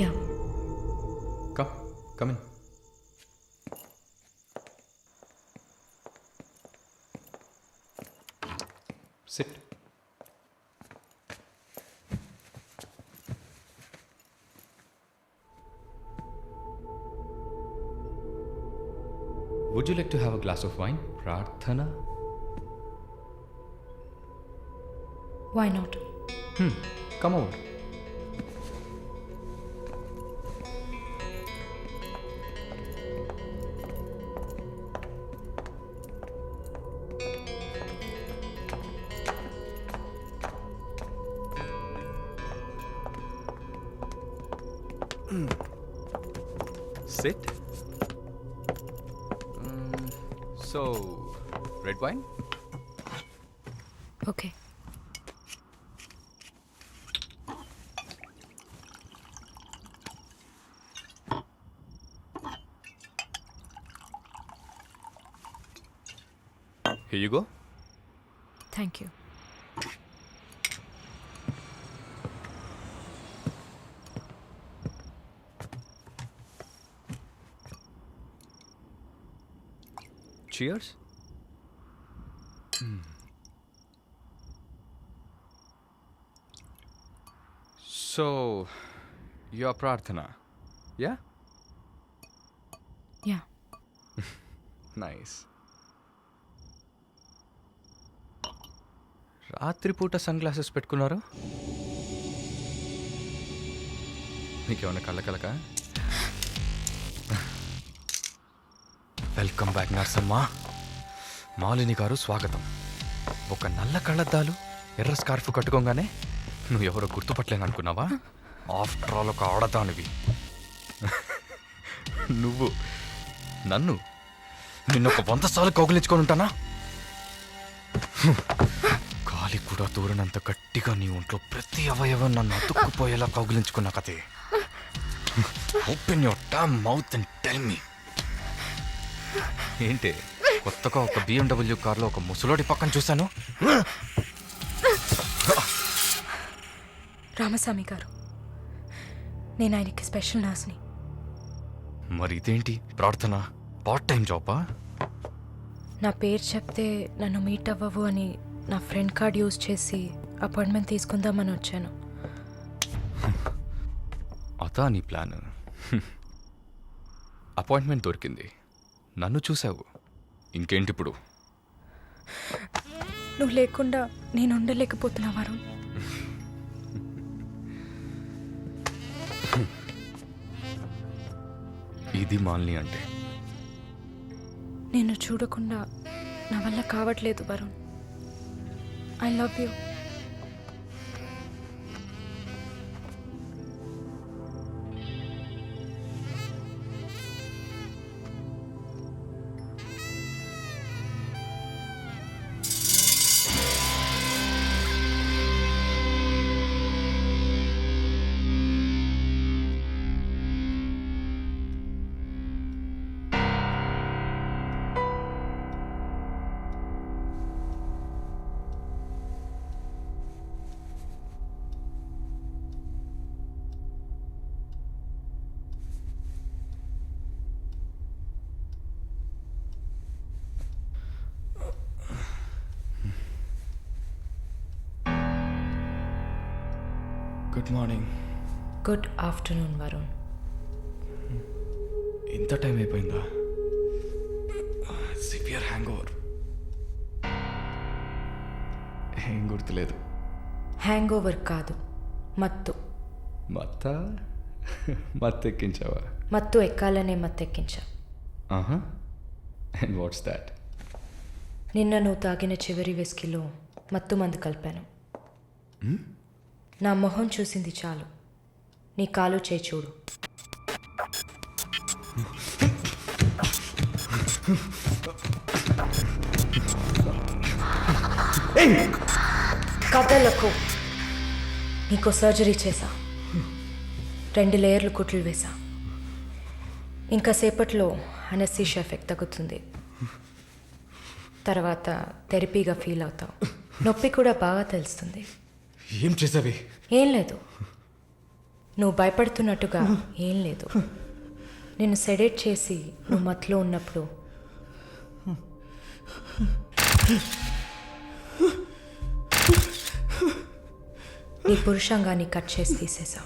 Yeah Come in. Sit. Would you like to have a glass of wine, Prarthana? Why not? Come over. Sit. So, red wine? Okay. Here you go. Thank you. Cheers. So, you're Prarthana, yeah? Yeah. Nice. రాత్రిపూట sun glasses పెట్టుకున్నారు? మీకేమన్నా కళ్ళ welcome back Narsamma. Malini గారు స్వాగతం. ఒక నల్ల కళ్ళద్దాలు ఎర్ర స్కార్ఫ్ కట్టుకోగానే నువ్వు ఎవరో గుర్తుపట్టలేను అనుకున్నావా? ఆఫ్టర్ ఆల్ ఒక ఆడదానివి నువ్వు. నన్ను నిన్నొక 100 సార్లు కౌగిలించుకొని ఉంటానా? గాలి కూడా దూరనంత గట్టిగా నీ ఒంట్లో ప్రతి అవయవం నన్ను అతుక్కుపోయేలా కౌగిలించుకున్నా కదే. Open your damn mouth and tell me. ఏంటి కొత్తగా ఒక BMW కార్లో ఒక ముసలోడి పక్కన చూశాను? రామస్వామి గారు, నేను ఆయనకి స్పెషల్ నర్స్ని. మరి ఇదేంటి ప్రార్థన? పార్ట్ టైం జాబా? నా పేరు చెప్తే నన్ను మీట్ అవ్వవు అని నా ఫ్రెండ్ కార్డ్ యూజ్ చేసి అపాయింట్మెంట్ తీసుకుందామని వచ్చాను. అదా నీ ప్లాన్? అపాయింట్మెంట్ దొరికింది, నన్ను చూసావు, ఇంకేంటి ఇప్పుడు? నువ్వు లేకుండా నేను ఉండలేకపోతున్నా వరుణ్. ఇది మాలిని అంటే. నిన్ను చూడకుండా నా వల్ల కావట్లేదు Varun. I love you. Good morning. Good afternoon Varun. ఇంత టైం అయిపోయిందా? Severe hangover. ఏం గుర్తులేదు. హ్యాంగ్ ఓవర్ కాదు, మత్తు. మత్తెక్కించావా? మత్తు ఎక్కాలనే మత్తెక్కించా. And what's that? నిన్న నువ్వు తాగిన చివరి విస్కీలో మత్తు మందు కలిపాను. నా మొహం చూసింది చాలు, నీ కాలు చేయి చూడు. కథలకు నీకో సర్జరీ చేశా, 2 లేయర్లు కుట్లు వేసా. ఇంకా సేపట్లో అనస్థీషియా ఎఫెక్ట్ తగ్గుతుంది. తర్వాత థెరపీగా ఫీల్ అవుతావు. నొప్పి కూడా బాగా తెలుస్తుంది. ఏం చేసావి? ఏం లేదు, నువ్వు భయపడుతున్నట్టుగా ఏం లేదు. నేను సెడేట్ చేసి నువ్వు మత్తులో ఉన్నప్పుడు నీ పురుషాంగాన్ని కట్ చేసి తీసేసా.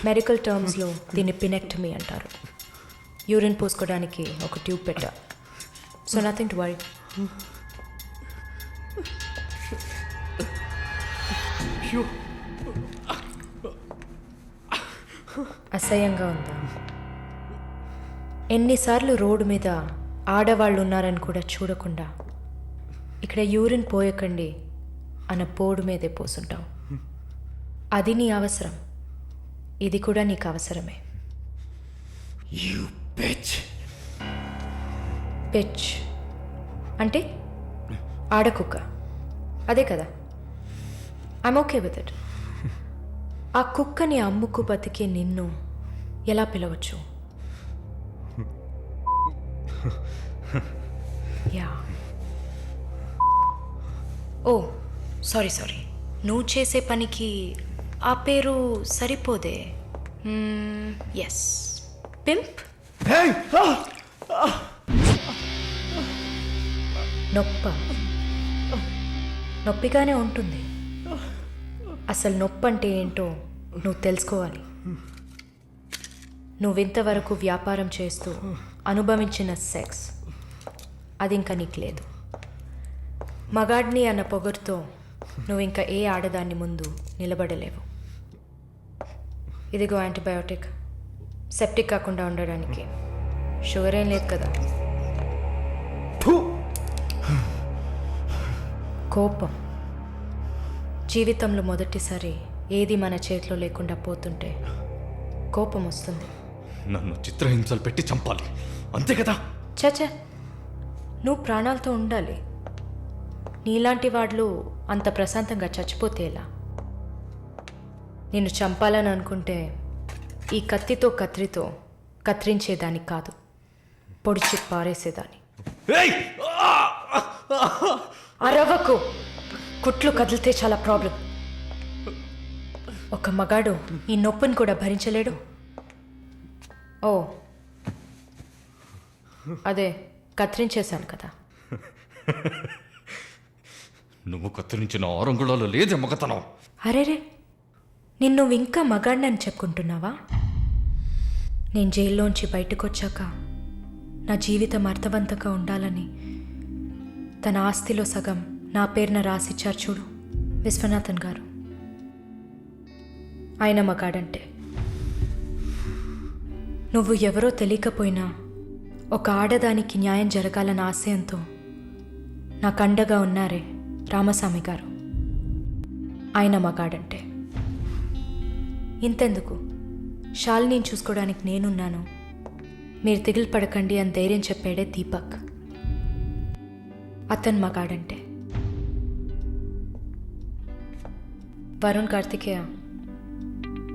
మెడికల్ టర్మ్స్లో దీన్ని పినెక్టమీ అంటారు. యూరిన్ పోసుకోవడానికి ఒక ట్యూబ్ పెట్టా. So nothing to worry. అసహ్యంగా ఉందా? ఎన్నిసార్లు రోడ్డు మీద ఆడవాళ్ళు ఉన్నారని కూడా చూడకుండా ఇక్కడ యూరిన్ పోయకండి అన్న బోర్డు మీదే పోసుంటావు. అది నీ అవసరం, ఇది కూడా నీకు అవసరమే. పిచ్ అంటే ఆడకుక్క, అదే కదా. I'm okay with it. ఆ కుక్కని అమ్ముకు బతికే నిన్ను ఎలా పిలవచ్చు? యా. ఓ సారీ, నువ్వు చేసే పనికి ఆ పేరు సరిపోదే. Yes, pimp. నొప్పిగానే ఉంటుంది. అసలు నొప్పి అంటే ఏంటో నువ్వు తెలుసుకోవాలి. నువ్వింతవరకు వ్యాపారం చేస్తూ అనుభవించిన సెక్స్ అది ఇంకా నీకు లేదు. మగాడ్ని అన్న పొగరుతో నువ్వు ఇంకా ఏ ఆడదాన్ని ముందు నిలబడలేవు. ఇదిగో యాంటీబయాటిక్, సెప్టిక్ కాకుండా ఉండడానికి. షుగర్ ఏం లేదు కదా. కోపం జీవితంలో మొదటిసారి ఏది మన చేతిలో లేకుండా పోతుంటే కోపం వస్తుంది. నన్ను చిత్రహింసలు పెట్టి చంపాలి, అంతే కదా? చచా, నువ్వు ప్రాణాలతో ఉండాలి. నీలాంటి వాళ్ళు అంత ప్రశాంతంగా చచ్చిపోతే ఎలా? నిన్ను చంపాలని అనుకుంటే ఈ కత్తితో కత్తిరించేదాన్ని కాదు, పొడిచి పారేసేదాన్ని. అరవకు, కుట్లు కదిలితే చాలా ప్రాబ్లం. ఒక మగాడు ఈ నొప్పిని కూడా భరించలేడు. ఓ అదే కత్తిరించేశాను కదా. నువ్వు కత్తిరించిన ఆరంగుళాలు లేదే మగతనం. అరేరే, నిన్ను ఇంకా మగాడినని చెప్పుకుంటున్నావా? నేను జైల్లోంచి బయటకు వచ్చాక నా జీవితం అర్థవంతంగా ఉండాలని తన ఆస్తిలో సగం నా పేరున రాసిచ్చారు చూడు విశ్వనాథన్ గారు. ఆయన మగాడంటే. నువ్వు ఎవరో తెలియకపోయినా ఒక ఆడదానికి న్యాయం జరగాలన్న ఆశయంతో నాకు అండగా ఉన్నారే రామస్వామి గారు, ఆయన మగాడంటే. ఇంతెందుకు, శాలిని చూసుకోవడానికి నేనున్నాను, మీరు దిగులు పడకండి అని ధైర్యం చెప్పాడే దీపక్, అతను మగాడంటే. వరుణ్ కార్తికేయ,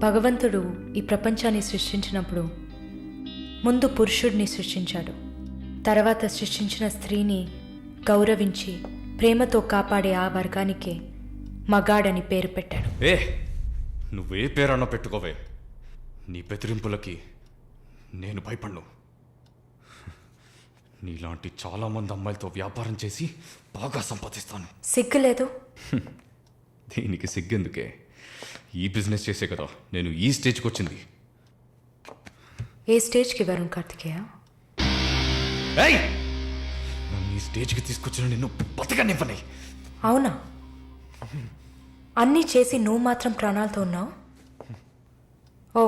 భగవంతుడు ఈ ప్రపంచాన్ని సృష్టించినప్పుడు ముందు పురుషుడిని సృష్టించాడు. తర్వాత సృష్టించిన స్త్రీని గౌరవించి ప్రేమతో కాపాడే ఆ వర్గానికే మగాడని పేరు పెట్టాడు. నువ్వే పేరన్నా పెట్టుకోవే, నీ బెదిరింపులకి నేను భయపడ్ను. నీలాంటి చాలామంది అమ్మాయిలతో వ్యాపారం చేసి బాగా సంపాదిస్తాను. సిగ్గులేదు? దీనికి సిగ్గెందుకే? ఈ బిజినెస్ చేసే కదా నేను ఈ స్టేజ్కి వచ్చింది. ఏ స్టేజ్కి వరుణ్ కార్తికేయ? నన్ను ఈ స్టేజ్కి తీసుకొచ్చిన నిన్ను బతకనివ్వని. అవునా? అన్నీ చేసి నువ్వు మాత్రం ప్రాణాలతో ఉన్నావు? ఓ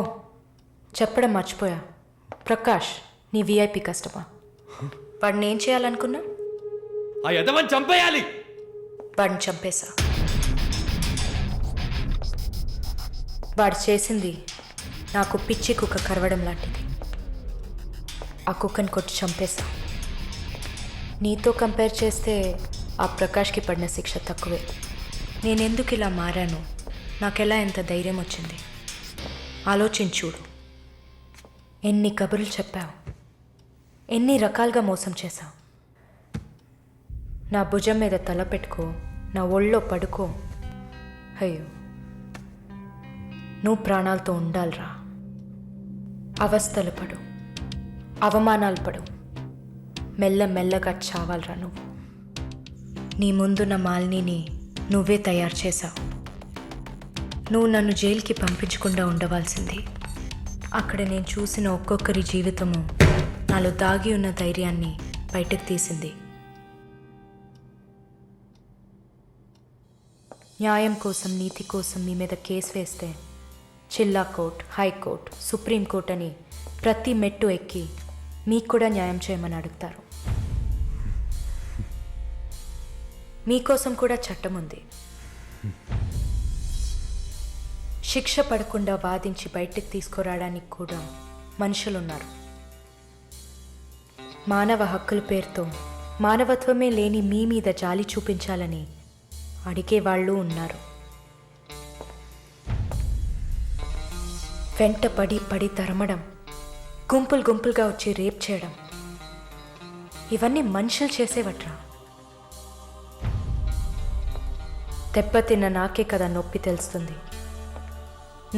చెప్పడం మర్చిపోయా, ప్రకాష్ నీ విఐపి కస్టమర్. వాడిని ఏం చేయాలనుకున్నా? ఆ యదవని చంపేయాలి. వాడిని చంపేశా. వాడు చేసింది నాకు పిచ్చి కుక్క కరవడం లాంటిది. ఆ కుక్కని కొట్టి చంపేశా. నీతో కంపేర్ చేస్తే ఆ ప్రకాష్కి పడిన శిక్ష తక్కువే. నేనెందుకు ఇలా మారాను, నాకెలా ఎంత ధైర్యం వచ్చింది ఆలోచించూడు. ఎన్ని కబుర్లు చెప్పావు, ఎన్ని రకాలుగా మోసం చేశావు. నా భుజం మీద తల పెట్టుకో, నా ఒళ్ళో పడుకో. అయ్యో, నువ్వు ప్రాణాలతో ఉండాలిరా. అవస్థలు పడు, అవమానాలు పడు, మెల్లమెల్లగా చావాలరా నువ్వు. నీ ముందున్న మాలిని నువ్వే తయారు చేశావు. నువ్వు నన్ను జైలుకి పంపించకుండా ఉండవలసింది. అక్కడ నేను చూసిన ఒక్కొక్కరి జీవితము నాలో దాగి ఉన్న ధైర్యాన్ని బయటకు తీసింది. న్యాయం కోసం, నీతి కోసం మీ మీద కేసు వేస్తే జిల్లా కోర్ట్, హైకోర్ట్, సుప్రీంకోర్ట్ అని ప్రతి మెట్టు ఎక్కి మీకు కూడా న్యాయం చేయమని అడుగుతారు. మీకోసం కూడా చట్టం ఉంది. శిక్ష పడకుండా వాదించి బయటకు తీసుకురావడానికి కూడా మనుషులున్నారు. మానవ హక్కుల పేరుతో మానవత్వమే లేని మీ మీద జాలి చూపించాలని అడిగేవాళ్ళు ఉన్నారు. వెంట పడి తరమడం, గుంపులు గుంపులుగా వచ్చి రేప్ చేయడం, ఇవన్నీ మనుషులు చేసేవట్రా. దెబ్బతిన్న నాకే కదా నొప్పి తెలుస్తుంది.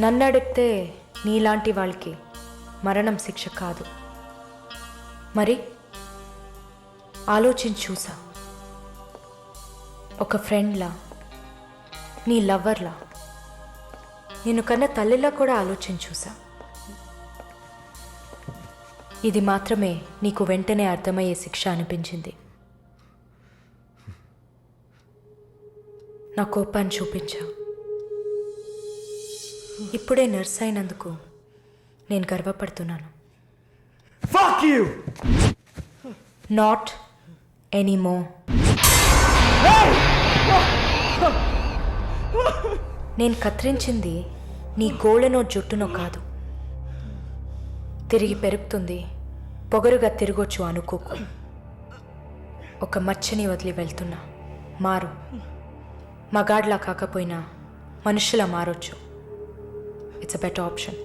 నన్ను అడిగితే నీలాంటి వాళ్ళకి మరణం శిక్ష కాదు. మరి ఆలోచించి చూసా. ఒక ఫ్రెండ్లా, నీ లవ్వర్లా, నేను కన్నా తల్లిలా కూడా ఆలోచించి చూసా. ఇది మాత్రమే నీకు వెంటనే అర్థమయ్యే శిక్ష అనిపించింది. నా కోపాన్ని చూపించా. ఇప్పుడే నర్స్ అయినందుకు నేను గర్వపడుతున్నాను. Fuck you! నాట్ ఎనీమో. నేను కత్తిరించింది నీ గోళ్ళనో జుట్టునో కాదు. తిరిగి పెరుగుతుంది, పొగరుగా తిరగొచ్చు అనుకోకు. ఒక మచ్చని వదిలి వెళ్తున్నా. మారు. మగాడ్లా కాకపోయినా మనుషులా మారొచ్చు. It's a better option.